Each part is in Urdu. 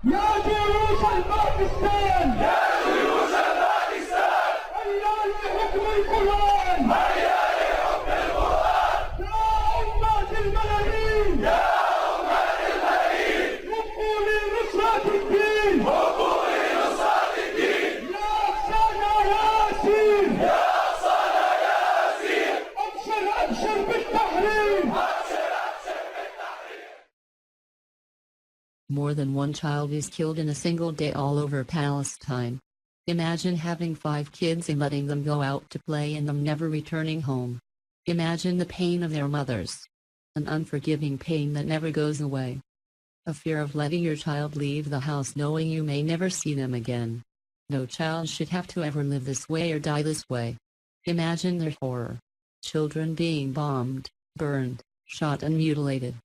يا جيوش الباكستان يا جيوش الباكستان هيا لحكم القرآن هيا لحكم القرآن يا أمة الملايين يا أمة الملايين وقفوا لنصرة الدين وقفوا لنصرة الدين يا أقصانا يا أسير يا أقصانا يا أسير أبشر أبشر بالتحرير أبشر أبشر بالتحرير. More than one child is killed in a single day all over Palestine. Imagine having 5 kids and letting them go out to play and them never returning home. Imagine the pain of their mothers. An unforgiving pain that never goes away. A fear of letting your child leave the house knowing you may never see them again. No child should have to ever live this way or die this way. Imagine their horror. Children being bombed, burned, shot and mutilated.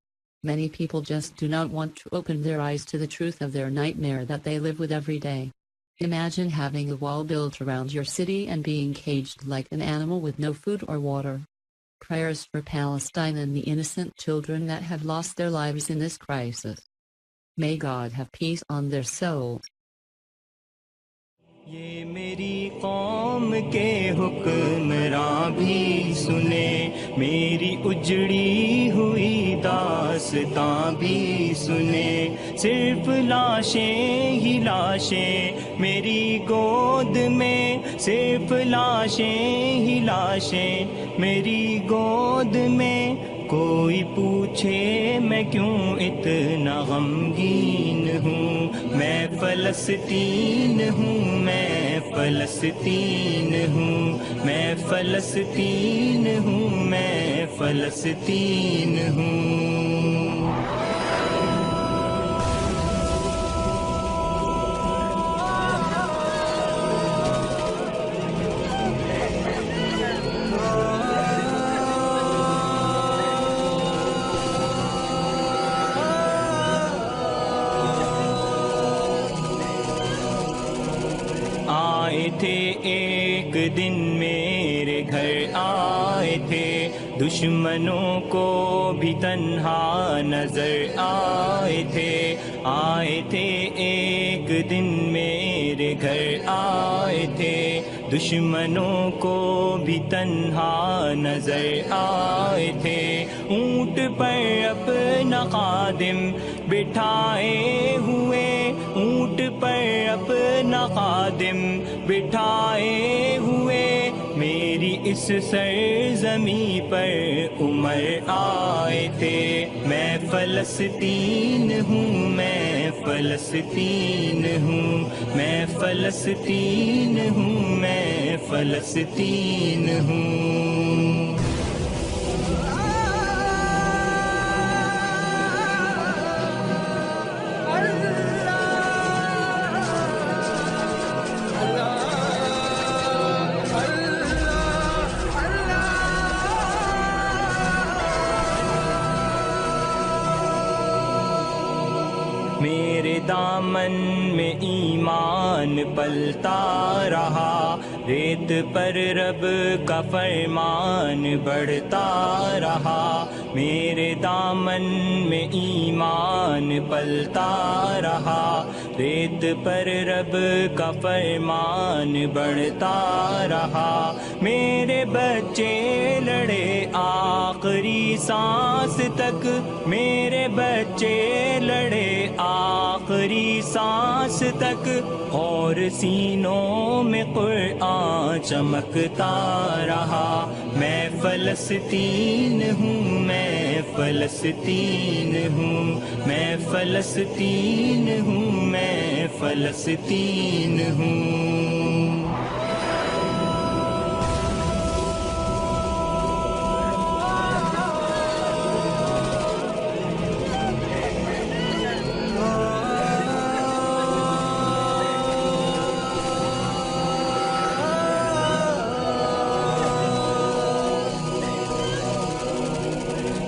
Many people just do not want to open their eyes to the truth of their nightmare that they live with every day. Imagine having a wall built around your city and being caged like an animal with no food or water. Prayers for Palestine and the innocent children that have lost their lives in this crisis. May God have peace on their souls. یہ میری قوم کے حکمراں بھی سنے، میری اجڑی ہوئی داستاں بھی سنے، صرف لاشیں ہی لاشیں میری گود میں، صرف لاشیں ہی لاشیں میری گود میں، کوئی پوچھے میں کیوں اتنا غمگین ہوں، میں فلسطین ہوں، میں فلسطین ہوں، میں فلسطین ہوں، میں فلسطین ہوں. آئے تھے ایک دن میرے گھر آئے تھے، دشمنوں کو بھی تنہا نظر آئے تھے، آئے تھے ایک دن میرے گھر آئے تھے، دشمنوں کو بھی تنہا نظر آئے تھے، اونٹ پر اپنا خادم بٹھائے ہوئے، اونٹ پر اپنا خادم بٹھائے ہوئے، میری اس سرزمیں پر عمر آئے تھے، میں فلسطین ہوں، میں فلسطین ہوں، میں فلسطین ہوں، میں فلسطین ہوں. میرے دامن میں ایمان پلتا رہا، ریت پر رب کا فرمان بڑھتا رہا، میرے دامن میں ایمان پلتا رہا، ریت پر رب کا فرمان بڑھتا رہا، میرے بچے لڑے آخری سانس تک، میرے بچے لڑے آخری سانس تک، اور سینوں میں قرآن چمکتا رہا، میں فلسطین ہوں، میں فلسطین ہوں، میں فلسطین ہوں، میں فلسطین ہوں.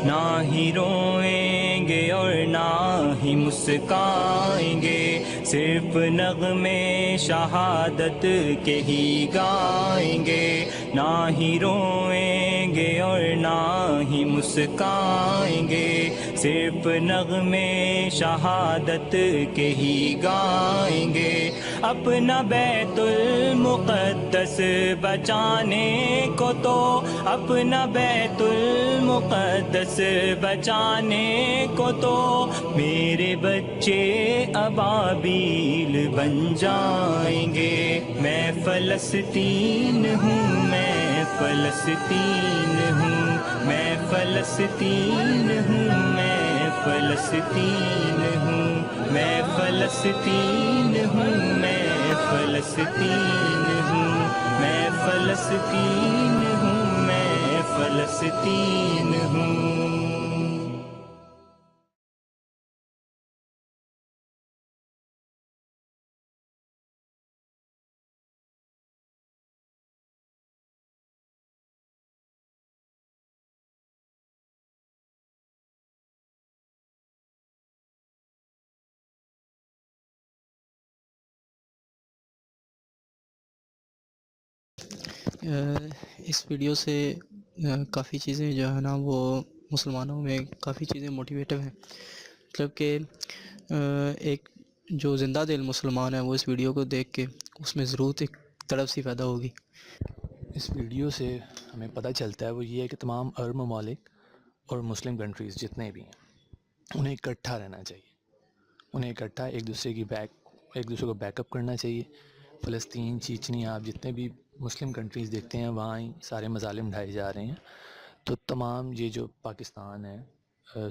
نہ ہی روئیں گے اور نہ ہی مسکائیں گے، صرف نغمے شہادت کے ہی گائیں گے، نہ ہی روئیں گے اور نہ ہی مسکائیں گے، صرف نغمے شہادت کے ہی گائیں گے۔ اپنا بیت المقدس بچانے کو تو، اپنا بیت المقدس بچانے کو تو میرے بچے ابابیل بن جائیں گے۔ میں فلسطین ہوں، میں فلسطین ہوں، میں فلسطین ہوں، میں فلسطین ہوں، میں فلسطین ہوں، میں فلسطین ہوں، میں فلسطین ہوں، میں فلسطین ہوں۔ اس ویڈیو سے کافی چیزیں جو ہے نا وہ مسلمانوں میں کافی چیزیں موٹیویٹو ہیں، مطلب کہ ایک جو زندہ دل مسلمان ہے وہ اس ویڈیو کو دیکھ کے اس میں ضرور ایک تڑپ سی پیدا ہوگی۔ اس ویڈیو سے ہمیں پتہ چلتا ہے وہ یہ ہے کہ تمام عرب ممالک اور مسلم کنٹریز جتنے بھی ہیں انہیں اکٹھا رہنا چاہیے، انہیں اکٹھا ایک دوسرے کو بیک اپ کرنا چاہیے۔ فلسطین، چیچنیا، آپ جتنے بھی مسلم کنٹریز دیکھتے ہیں وہاں ہی سارے مظالم ڈھائے جا رہے ہیں، تو تمام یہ جو پاکستان ہے،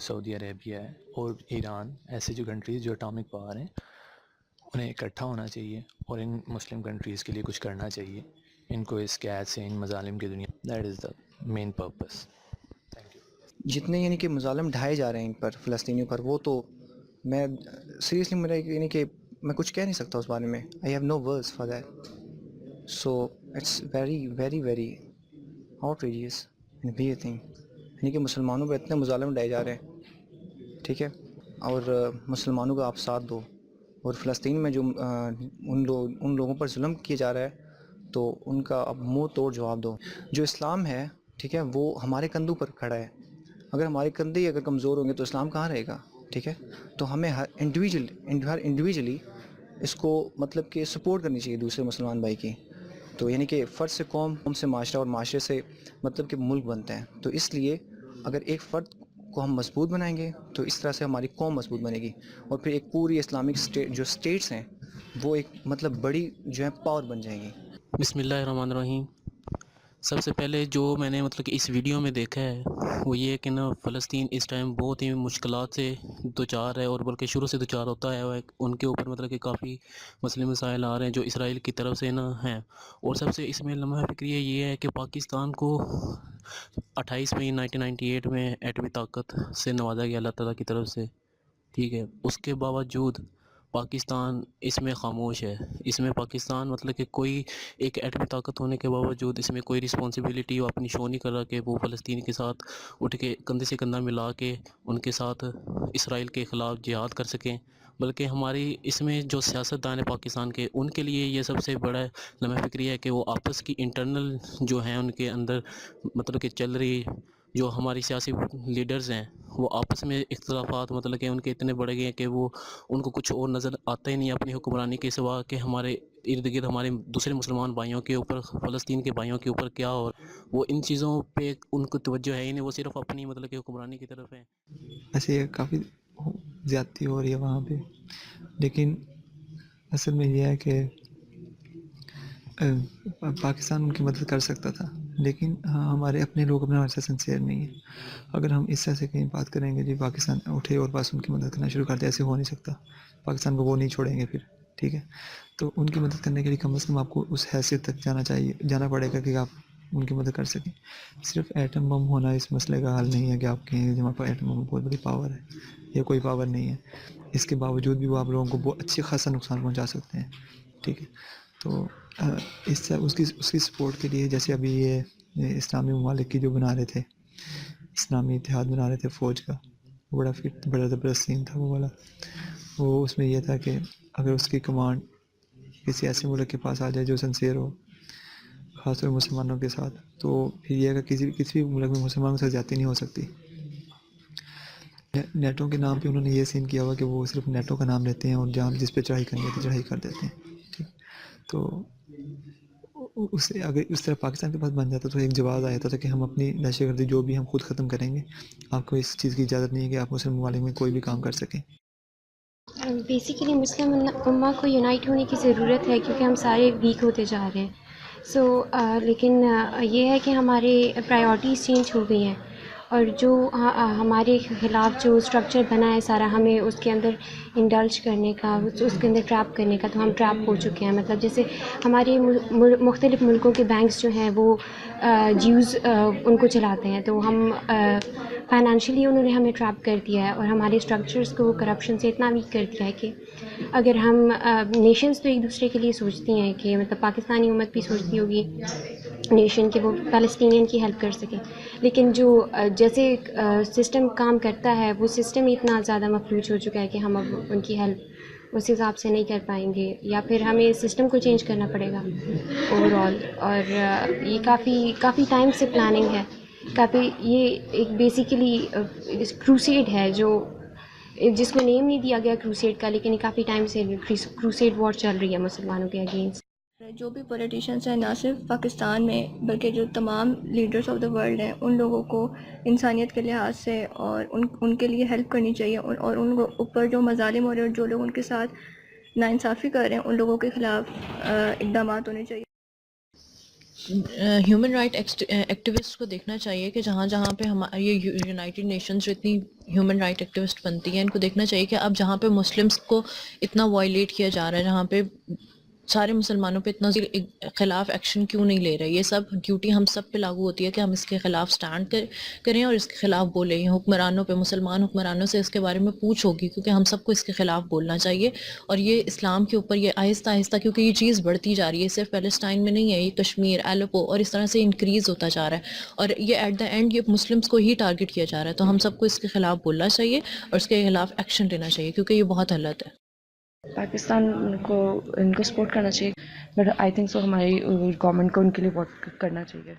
سعودی عربیہ ہے اور ایران، ایسے جو کنٹریز جو اٹامک پاور ہیں، انہیں اکٹھا ہونا چاہیے اور ان مسلم کنٹریز کے لیے کچھ کرنا چاہیے، ان کو اس قید سے، ان مظالم کی دنیا، that is the main purpose. Thank you. جتنے یعنی کہ مظالم ڈھائے جا رہے ہیں ان پر، فلسطینیوں پر، وہ تو میں سیریسلی میرا یعنی کہ میں کچھ کہہ نہیں سکتا اس بارے میں، I have no words for that, so it's very very very outrageous and be a thing, یعنی کہ مسلمانوں پہ اتنے مظالم ڈھائے جا رہے ہیں، ٹھیک ہے، اور مسلمانوں کا آپ ساتھ دو، اور فلسطین میں جو ان لوگوں پر ظلم کیا جا رہا ہے تو ان کا اب منہ توڑ جواب دو۔ جو اسلام ہے، ٹھیک ہے، وہ ہمارے کندھوں پر کھڑا ہے، اگر ہمارے کندھے اگر کمزور ہوں گے تو اسلام کہاں رہے گا، ٹھیک ہے، تو ہمیں ہر انڈیویجلی اس کو مطلب کہ سپورٹ کرنی چاہیے دوسرے مسلمان بھائی کی، تو یعنی کہ فرد سے قوم، قوم سے معاشرہ، اور معاشرے سے مطلب کہ ملک بنتے ہیں، تو اس لیے اگر ایک فرد کو ہم مضبوط بنائیں گے تو اس طرح سے ہماری قوم مضبوط بنے گی، اور پھر ایک پوری اسلامک جو اسٹیٹس ہیں وہ ایک مطلب بڑی جو ہے پاور بن جائیں گی۔ بسم اللہ الرحمن الرحیم۔ سب سے پہلے جو میں نے مطلب کہ اس ویڈیو میں دیکھا ہے وہ یہ کہ نا فلسطین اس ٹائم بہت ہی مشکلات سے دوچار ہے، اور بلکہ شروع سے دوچار ہوتا ہے، ان کے اوپر مطلب کہ کافی مسئلے مسائل آ رہے ہیں جو اسرائیل کی طرف سے نا ہیں، اور سب سے اس میں لمحہ فکری یہ ہے کہ پاکستان کو 28 مئی 1998 میں ایٹمی طاقت سے نوازا گیا اللہ تعالیٰ کی طرف سے، ٹھیک ہے، اس کے باوجود پاکستان اس میں خاموش ہے، اس میں پاکستان مطلب کہ کوئی ایک ایٹمی طاقت ہونے کے باوجود اس میں کوئی رسپانسبلٹی وہ اپنی شو نہیں کر رہا کہ وہ فلسطین کے ساتھ اٹھ کے کندھے سے کندھا ملا کے ان کے ساتھ اسرائیل کے خلاف جہاد کر سکیں، بلکہ ہماری اس میں جو سیاستدان پاکستان کے، ان کے لیے یہ سب سے بڑا لمحہ فکری ہے کہ وہ آپس کی انٹرنل جو ہیں ان کے اندر مطلب کہ چل رہی جو ہماری سیاسی لیڈرز ہیں وہ آپس میں اختلافات مطلب کہ ان کے اتنے بڑھ گئے ہیں کہ وہ ان کو کچھ اور نظر آتا ہی نہیں اپنی حکمرانی کے سوا کہ ہمارے ارد گرد ہمارے دوسرے مسلمان بھائیوں کے اوپر، فلسطین کے بھائیوں کے اوپر کیا، اور وہ ان چیزوں پہ ان کو توجہ ہے ہی نہیں، وہ صرف اپنی مطلب کہ حکمرانی کی طرف ہے۔ ایسے کافی زیادتی ہو رہی ہے وہاں پہ، لیکن اصل میں یہ ہے کہ پاکستان ان کی مدد کر سکتا تھا، لیکن ہمارے اپنے لوگ اپنے ہمارے ساتھ سنسیئر نہیں ہیں۔ اگر ہم اس طرح سے کہیں بات کریں گے جی پاکستان اٹھے اور بس ان کی مدد کرنا شروع کر دے، ایسے ہو نہیں سکتا، پاکستان کو وہ نہیں چھوڑیں گے پھر، ٹھیک ہے، تو ان کی مدد کرنے کے لیے کم از کم آپ کو اس حیثیت تک جانا پڑے گا کہ آپ ان کی مدد کر سکیں۔ صرف ایٹم بم ہونا اس مسئلے کا حل نہیں ہے کہ آپ کہیں جہاں پر ایٹم بم بہت بڑی پاور ہے، یا کوئی پاور نہیں ہے، اس کے باوجود بھی وہ آپ لوگوں کو بہت اچھی خاصا نقصان پہنچا سکتے ہیں، ٹھیک ہے، تو اس کی سپورٹ کے لیے جیسے ابھی یہ اسلامی ممالک کی جو بنا رہے تھے، اسلامی اتحاد بنا رہے تھے فوج کا، بڑا زبردست سین تھا وہ والا، وہ اس میں یہ تھا کہ اگر اس کی کمانڈ کسی ایسے ملک کے پاس آ جائے جو سنسیئر ہو، خاص طور مسلمانوں کے ساتھ، تو پھر یہ ہے کہ کسی بھی ملک میں مسلمانوں کے ساتھ زیادتی نہیں ہو سکتی. نیٹو کے نام پہ انہوں نے یہ سین کیا ہوا کہ وہ صرف نیٹو کا نام لیتے ہیں اور جہاں جس پہ چڑھائی کرنی ہے چڑھائی کر دیتے ہیں. ٹھیک، تو اسے اگر اس طرح پاکستان کے پاس بن جاتا تو ایک جواز آ جاتا تھا کہ ہم اپنی دہشت گردی جو بھی ہم خود ختم کریں گے، آپ کو اس چیز کی اجازت نہیں ہے کہ آپ مسلم ممالک میں کوئی بھی کام کر سکیں. بیسیکلی مسلم امہ کو یونائٹ ہونے کی ضرورت ہے کیونکہ ہم سارے ویک ہوتے جا رہے ہیں. لیکن یہ ہے کہ ہمارے پرائیورٹیز چینج ہو گئی ہیں، اور جو ہمارے خلاف جو اسٹرکچر بنا ہے سارا، ہمیں اس کے اندر انڈلج کرنے کا، اس کے اندر ٹریپ کرنے کا، تو ہم ٹریپ ہو چکے ہیں. مطلب جیسے ہمارے مختلف ملکوں کے بینکس جو ہیں وہ جیوز ان کو چلاتے ہیں، تو ہم فائنانشلی انہوں نے ہمیں ٹریپ کر دیا ہے، اور ہمارے اسٹرکچرس کو کرپشن سے اتنا ویک کر دیا ہے کہ اگر ہم نیشنز تو ایک دوسرے کے لیے سوچتی ہیں کہ مطلب پاکستانی امت بھی سوچتی ہوگی نیشن کہ وہ فلسطینین کی ہیلپ کر سکے، لیکن جو جیسے سسٹم کام کرتا ہے وہ سسٹم اتنا زیادہ مفلوج ہو چکا ہے کہ ہم اب ان کی ہیلپ اس حساب سے نہیں کر پائیں گے، یا پھر ہمیں سسٹم کو چینج کرنا پڑے گا اوور آل. اور یہ کافی ٹائم سے پلاننگ ہے، یہ ایک بیسیکلی کروسیڈ ہے جو جس کو نیم نہیں دیا گیا کروسیڈ کا، لیکن یہ کافی ٹائم سے کروسیڈ وار چل رہی ہے مسلمانوں کے اگینسٹ. جو بھی پولیٹیشینس ہیں نہ صرف پاکستان میں بلکہ جو تمام لیڈرز آف دا ورلڈ ہیں، ان لوگوں کو انسانیت کے لحاظ سے اور ان کے لیے ہیلپ کرنی چاہیے، اور ان کو اوپر جو مظالم ہو رہے ہیں اور جو لوگ ان کے ساتھ ناانصافی کر رہے ہیں ان لوگوں کے خلاف اقدامات ہونے چاہیے. ہیومن رائٹ ایکٹیوسٹ کو دیکھنا چاہیے کہ جہاں جہاں پہ ہماری یہ یونائٹڈ نیشنز جو اتنی ہیومن رائٹ ایکٹیوسٹ بنتی ہیں، ان کو دیکھنا چاہیے کہ اب جہاں پہ مسلمس کو اتنا وائلیٹ کیا جا رہا ہے، جہاں پہ سارے مسلمانوں پہ اتنا خلاف ایکشن کیوں نہیں لے رہے. یہ سب ڈیوٹی ہم سب پہ لاگو ہوتی ہے کہ ہم اس کے خلاف سٹینڈ کریں اور اس کے خلاف بولیں. یہ حکمرانوں پہ، مسلمان حکمرانوں سے اس کے بارے میں پوچھ ہوگی، کیونکہ ہم سب کو اس کے خلاف بولنا چاہیے. اور یہ اسلام کے اوپر یہ آہستہ آہستہ، کیونکہ یہ چیز بڑھتی جا رہی ہے، صرف پیلسٹائن میں نہیں ہے، یہ کشمیر، ایلپو اور اس طرح سے انکریز ہوتا جا رہا ہے، اور یہ ایٹ دا اینڈ یہ مسلمس کو ہی ٹارگٹ کیا جا رہا ہے. تو ہم سب کو اس کے خلاف بولنا چاہیے اور اس کے خلاف ایکشن لینا چاہیے، کیونکہ یہ بہت غلط ہے. پاکستان کو ان کو سپورٹ کرنا چاہیے، بٹ آئی تھنک سو ہماری گورنمنٹ کو ان کے لیے ووٹ کرنا چاہیے.